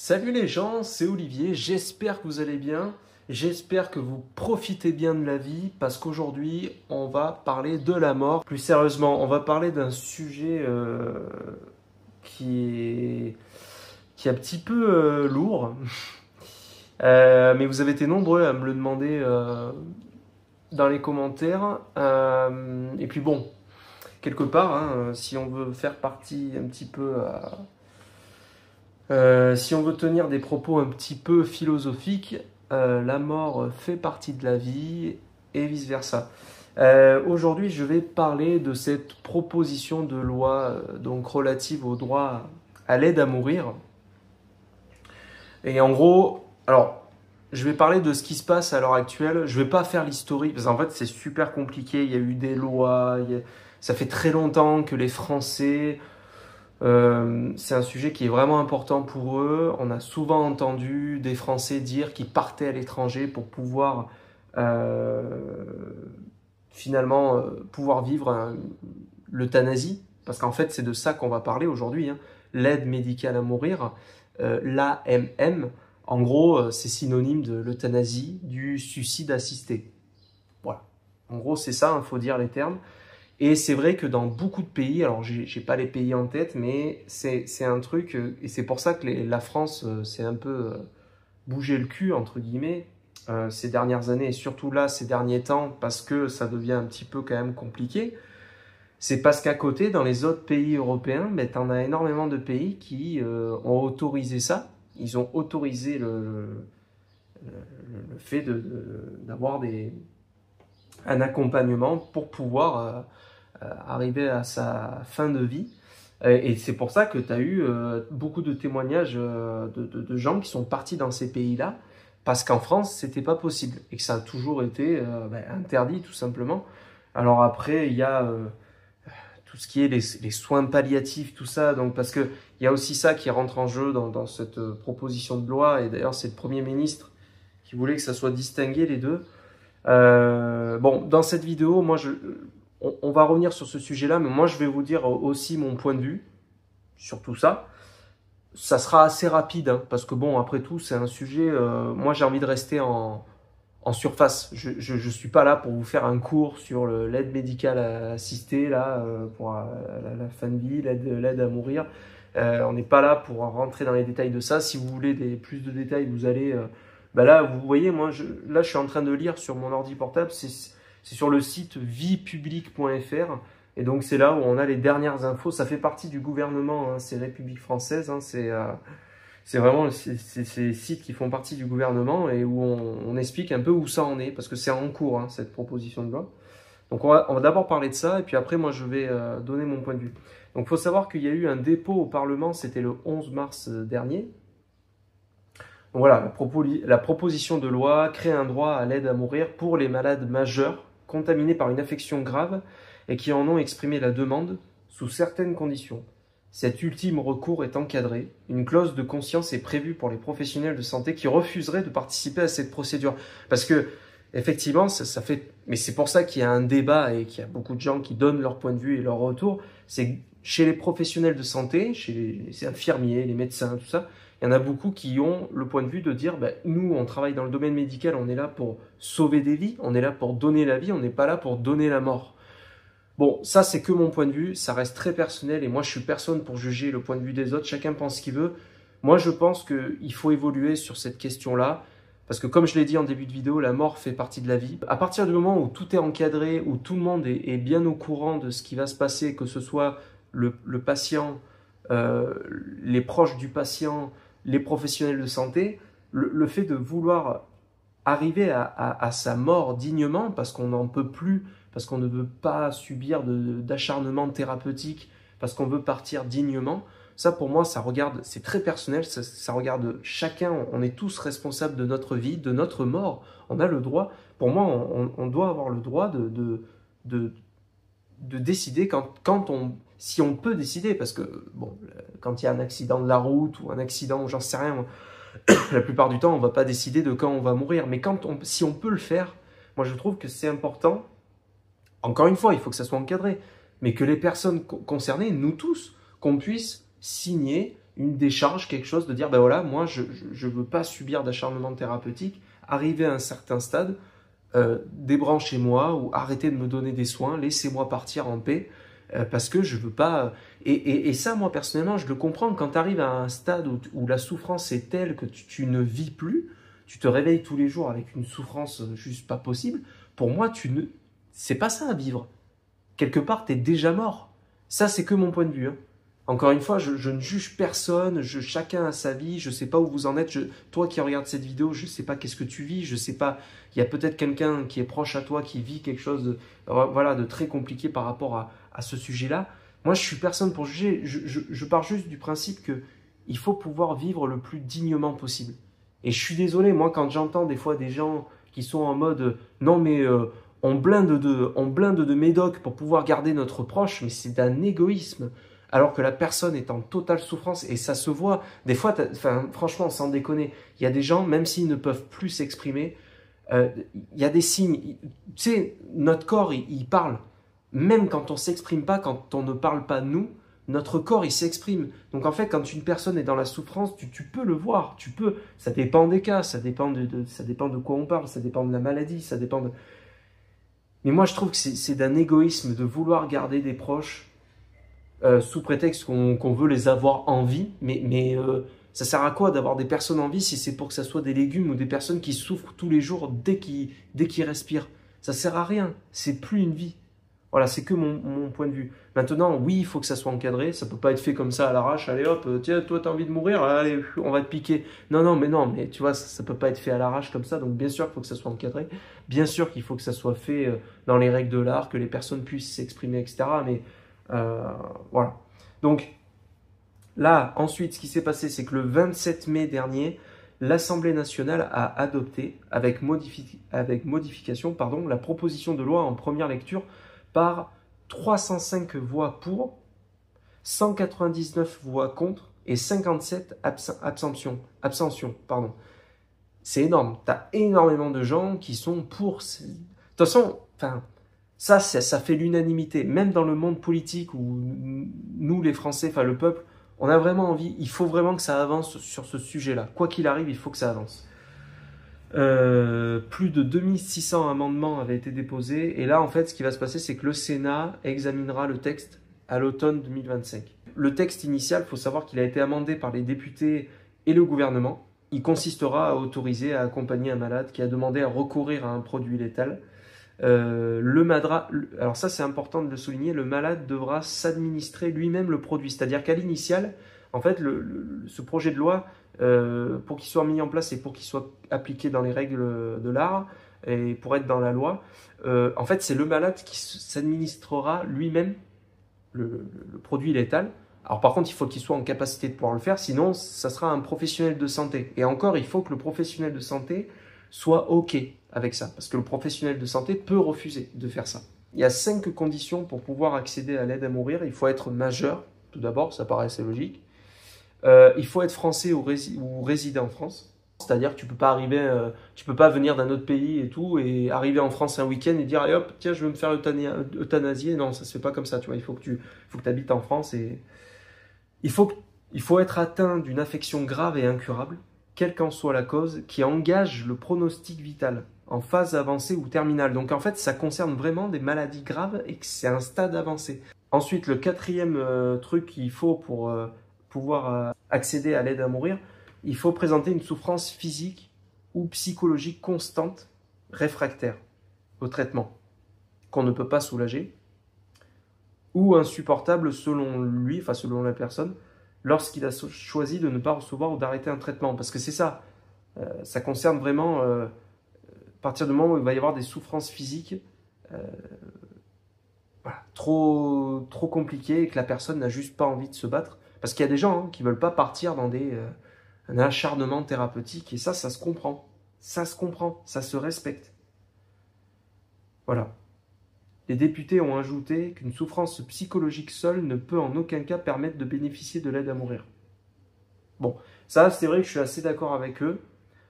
Salut les gens, c'est Olivier, j'espère que vous allez bien, j'espère que vous profitez bien de la vie parce qu'aujourd'hui on va parler de la mort. Plus sérieusement, on va parler d'un sujet qui est un petit peu lourd, mais vous avez été nombreux à me le demander dans les commentaires. Et puis bon, quelque part, hein, si on veut faire partie un petit peu... si on veut tenir des propos un petit peu philosophiques, la mort fait partie de la vie et vice-versa. Aujourd'hui, je vais parler de cette proposition de loi donc relative au droit à l'aide à mourir. Et en gros, alors, je vais parler de ce qui se passe à l'heure actuelle. Je ne vais pas faire l'historique, parce qu'en fait, c'est super compliqué. Il y a eu des lois, ça fait très longtemps que les Français... c'est un sujet qui est vraiment important pour eux. On a souvent entendu des Français dire qu'ils partaient à l'étranger pour pouvoir finalement pouvoir vivre l'euthanasie. Parce qu'en fait, c'est de ça qu'on va parler aujourd'hui, hein. L'aide médicale à mourir, l'AMM. En gros, c'est synonyme de l'euthanasie, du suicide assisté. Voilà. En gros, c'est ça, il faut dire les termes. Et c'est vrai que dans beaucoup de pays, alors j'ai pas les pays en tête, mais c'est un truc, et c'est pour ça que la France s'est un peu bougé le cul, entre guillemets, ces dernières années, et surtout là, ces derniers temps, parce que ça devient un petit peu quand même compliqué. C'est parce qu'à côté, dans les autres pays européens, ben, t'en as énormément de pays qui ont autorisé ça. Ils ont autorisé le fait d'avoir un accompagnement pour pouvoir... arriver à sa fin de vie. Et c'est pour ça que tu as eu beaucoup de témoignages de gens qui sont partis dans ces pays-là, parce qu'en France, c'était pas possible, et que ça a toujours été interdit, tout simplement. Alors après, il y a tout ce qui est les soins palliatifs, tout ça, donc parce qu'il y a aussi ça qui rentre en jeu dans cette proposition de loi, et d'ailleurs c'est le Premier ministre qui voulait que ça soit distingué, les deux. Bon, dans cette vidéo, moi, on va revenir sur ce sujet-là, mais moi, je vais vous dire aussi mon point de vue sur tout ça. Ça sera assez rapide, hein, parce que bon, après tout, c'est un sujet... moi, j'ai envie de rester en surface. Je suis pas là pour vous faire un cours sur l'aide médicale assistée, là, pour la fin de vie, l'aide à mourir. On n'est pas là pour rentrer dans les détails de ça. Si vous voulez plus de détails, vous allez... là, vous voyez, moi, là, je suis en train de lire sur mon ordi portable. C'est sur le site viepublique.fr. Et donc, c'est là où on a les dernières infos. Ça fait partie du gouvernement, hein, c'est République française. Hein, c'est vraiment ces sites qui font partie du gouvernement et où on explique un peu où ça en est. Parce que c'est en cours, hein, cette proposition de loi. Donc, on va d'abord parler de ça. Et puis après, moi, je vais donner mon point de vue. Donc, il faut savoir qu'il y a eu un dépôt au Parlement. C'était le 11 mars dernier. Donc voilà, la proposition de loi crée un droit à l'aide à mourir pour les malades majeurs contaminés par une affection grave et qui en ont exprimé la demande sous certaines conditions. Cet ultime recours est encadré. Une clause de conscience est prévue pour les professionnels de santé qui refuseraient de participer à cette procédure. Parce que, effectivement, ça fait... Mais c'est pour ça qu'il y a un débat et qu'il y a beaucoup de gens qui donnent leur point de vue et leur retour. C'est chez les professionnels de santé, chez les infirmiers, les médecins, tout ça, il y en a beaucoup qui ont le point de vue de dire nous, on travaille dans le domaine médical, on est là pour sauver des vies, on est là pour donner la vie, on n'est pas là pour donner la mort. Bon, ça, c'est que mon point de vue, ça reste très personnel et moi, je suis personne pour juger le point de vue des autres, chacun pense ce qu'il veut. Moi, je pense qu'il faut évoluer sur cette question-là, parce que comme je l'ai dit en début de vidéo, la mort fait partie de la vie. À partir du moment où tout est encadré, où tout le monde est bien au courant de ce qui va se passer, que ce soit le patient, les proches du patient, les professionnels de santé, le fait de vouloir arriver à sa mort dignement, parce qu'on n'en peut plus, parce qu'on ne veut pas subir d'acharnement thérapeutique, parce qu'on veut partir dignement, ça pour moi, ça regarde, c'est très personnel, ça regarde chacun, on est tous responsables de notre vie, de notre mort, on a le droit, pour moi, on doit avoir le droit de décider si on peut décider, parce que bon, quand il y a un accident de la route ou un accident ou j'en sais rien, la plupart du temps, on ne va pas décider de quand on va mourir. Mais si on peut le faire, moi je trouve que c'est important. Encore une fois, il faut que ça soit encadré, mais que les personnes concernées, nous tous, qu'on puisse signer une décharge, quelque chose de dire, ben voilà, moi, je ne veux pas subir d'acharnement thérapeutique, arriver à un certain stade, débranchez-moi ou arrêtez de me donner des soins, laissez-moi partir en paix, parce que je veux pas... Et ça, moi, personnellement, je le comprends, quand tu arrives à un stade où la souffrance est telle que tu ne vis plus, tu te réveilles tous les jours avec une souffrance juste pas possible, pour moi, c'est pas ça à vivre. Quelque part, tu es déjà mort. Ça, c'est que mon point de vue, hein. Encore une fois, je ne juge personne, chacun a sa vie, je ne sais pas où vous en êtes. Toi qui regardes cette vidéo, je ne sais pas qu'est-ce que tu vis, je ne sais pas. Il y a peut-être quelqu'un qui est proche à toi qui vit quelque chose de très compliqué par rapport à ce sujet-là. Moi, je suis personne pour juger. Je pars juste du principe que il faut pouvoir vivre le plus dignement possible. Et je suis désolé, moi, quand j'entends des fois des gens qui sont en mode non, mais on blinde de médoc pour pouvoir garder notre proche, mais c'est d'un égoïsme. Alors que la personne est en totale souffrance, et ça se voit. Des fois, franchement, sans déconner, il y a des gens, même s'ils ne peuvent plus s'exprimer, il y a des signes. Tu sais, notre corps, il parle. Même quand on ne s'exprime pas, quand on ne parle pas nous, notre corps, il s'exprime. Donc en fait, quand une personne est dans la souffrance, tu peux le voir. Ça dépend des cas, ça dépend de quoi on parle, ça dépend de la maladie, ça dépend de... Mais moi, je trouve que c'est d'un égoïsme de vouloir garder des proches sous prétexte qu'on veut les avoir en vie, mais ça sert à quoi d'avoir des personnes en vie si c'est pour que ça soit des légumes ou des personnes qui souffrent tous les jours dès qu'ils respirent? Ça sert à rien, c'est plus une vie. Voilà, c'est que mon point de vue. Maintenant, oui, il faut que ça soit encadré, ça peut pas être fait comme ça à l'arrache, allez hop, tiens, toi t'as envie de mourir, allez, on va te piquer. Non, mais tu vois, ça peut pas être fait à l'arrache comme ça, donc bien sûr qu'il faut que ça soit encadré, bien sûr qu'il faut que ça soit fait dans les règles de l'art, que les personnes puissent s'exprimer, etc. Mais voilà. Donc là, ensuite, ce qui s'est passé, c'est que le 27 mai dernier, l'Assemblée nationale a adopté, avec modification, la proposition de loi en première lecture par 305 voix pour, 199 voix contre et 57 abstentions. C'est énorme. Tu as énormément de gens qui sont pour. De toute façon, ça fait l'unanimité. Même dans le monde politique où nous, les Français, le peuple, on a vraiment envie, il faut vraiment que ça avance sur ce sujet-là. Quoi qu'il arrive, il faut que ça avance. Plus de 2600 amendements avaient été déposés. Et là, en fait, ce qui va se passer, c'est que le Sénat examinera le texte à l'automne 2025. Le texte initial, il faut savoir qu'il a été amendé par les députés et le gouvernement. Il consistera à autoriser à accompagner un malade qui a demandé à recourir à un produit létal. Alors ça c'est important de le souligner, le malade devra s'administrer lui-même le produit. C'est-à-dire qu'à l'initial, en fait, ce projet de loi, pour qu'il soit mis en place et pour qu'il soit appliqué dans les règles de l'art et pour être dans la loi, en fait c'est le malade qui s'administrera lui-même le produit létal. Alors par contre, il faut qu'il soit en capacité de pouvoir le faire, sinon ça sera un professionnel de santé. Et encore, il faut que le professionnel de santé soit OK avec ça, parce que le professionnel de santé peut refuser de faire ça. Il y a 5 conditions pour pouvoir accéder à l'aide à mourir. Il faut être majeur, tout d'abord, ça paraît assez logique. Il faut être français ou résider en France. C'est-à-dire que tu peux pas arriver, tu peux pas venir d'un autre pays et tout, et arriver en France un week-end et dire allez hop, tiens, je vais me faire euthanasier. Non, ça se fait pas comme ça, tu vois. Il faut que tu habites en France et il faut être atteint d'une affection grave et incurable, quelle qu'en soit la cause, qui engage le pronostic vital en phase avancée ou terminale. Donc en fait, ça concerne vraiment des maladies graves et que c'est un stade avancé. Ensuite, le quatrième truc qu'il faut pour pouvoir accéder à l'aide à mourir, il faut présenter une souffrance physique ou psychologique constante, réfractaire au traitement, qu'on ne peut pas soulager, ou insupportable selon lui, enfin selon la personne, lorsqu'il a choisi de ne pas recevoir ou d'arrêter un traitement. Parce que c'est ça, ça concerne vraiment, à partir du moment où il va y avoir des souffrances physiques trop compliquées et que la personne n'a juste pas envie de se battre. Parce qu'il y a des gens qui ne veulent pas partir dans un acharnement thérapeutique, et ça se comprend. Ça se comprend, ça se respecte. Voilà. Les députés ont ajouté qu'une souffrance psychologique seule ne peut en aucun cas permettre de bénéficier de l'aide à mourir. Bon, ça c'est vrai que je suis assez d'accord avec eux,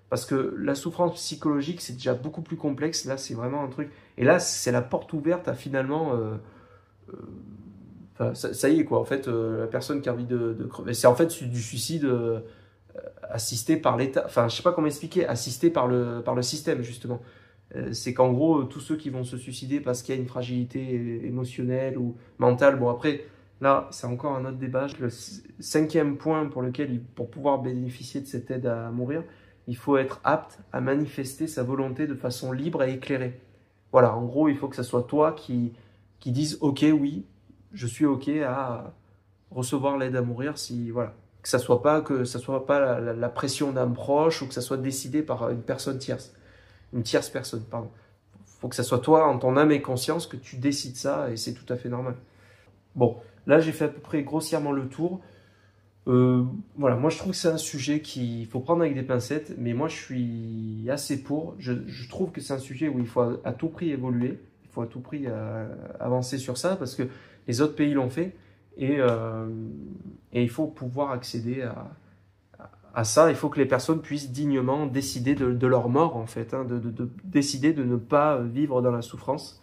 parce que la souffrance psychologique c'est déjà beaucoup plus complexe, là c'est vraiment un truc... Et là c'est la porte ouverte à finalement Enfin, ça y est, quoi. En fait, la personne qui a envie de crever, c'est en fait du suicide assisté par l'État. Enfin, je sais pas comment expliquer, assisté par le système, justement. C'est qu'en gros, tous ceux qui vont se suicider parce qu'il y a une fragilité émotionnelle ou mentale, bon après, là, c'est encore un autre débat. Le cinquième point pour lequel, pour pouvoir bénéficier de cette aide à mourir, il faut être apte à manifester sa volonté de façon libre et éclairée. Voilà, en gros, il faut que ce soit toi qui dise, ok, oui, je suis ok à recevoir l'aide à mourir si, voilà. Que ça soit pas la pression d'un proche ou que ça soit décidé par une personne tierce. Une tierce personne, pardon. Faut que ça soit toi, en ton âme et conscience, que tu décides ça, et c'est tout à fait normal. Bon, là j'ai fait à peu près grossièrement le tour. Voilà, moi je trouve que c'est un sujet qu'il faut prendre avec des pincettes, mais moi je suis assez pour. Je trouve que c'est un sujet où il faut à tout prix évoluer, il faut à tout prix avancer sur ça, parce que les autres pays l'ont fait, et, euh, et il faut pouvoir accéder à ça. Il faut que les personnes puissent dignement décider de leur mort, en fait, hein, de décider de ne pas vivre dans la souffrance.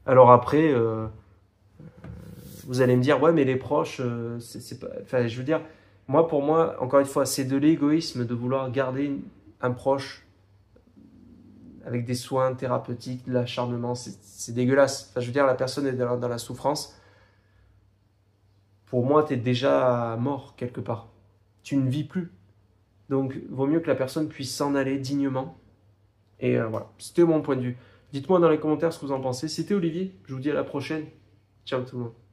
Alors après, vous allez me dire, ouais, mais les proches, c'est pas. Enfin, je veux dire, moi, pour moi, encore une fois, c'est de l'égoïsme de vouloir garder un proche avec des soins thérapeutiques, de l'acharnement. C'est dégueulasse. Enfin, je veux dire, la personne est dans la souffrance. Pour moi, tu es déjà mort quelque part. Tu ne vis plus. Donc, vaut mieux que la personne puisse s'en aller dignement. Et voilà, c'était mon point de vue. Dites-moi dans les commentaires ce que vous en pensez. C'était Olivier. Je vous dis à la prochaine. Ciao tout le monde.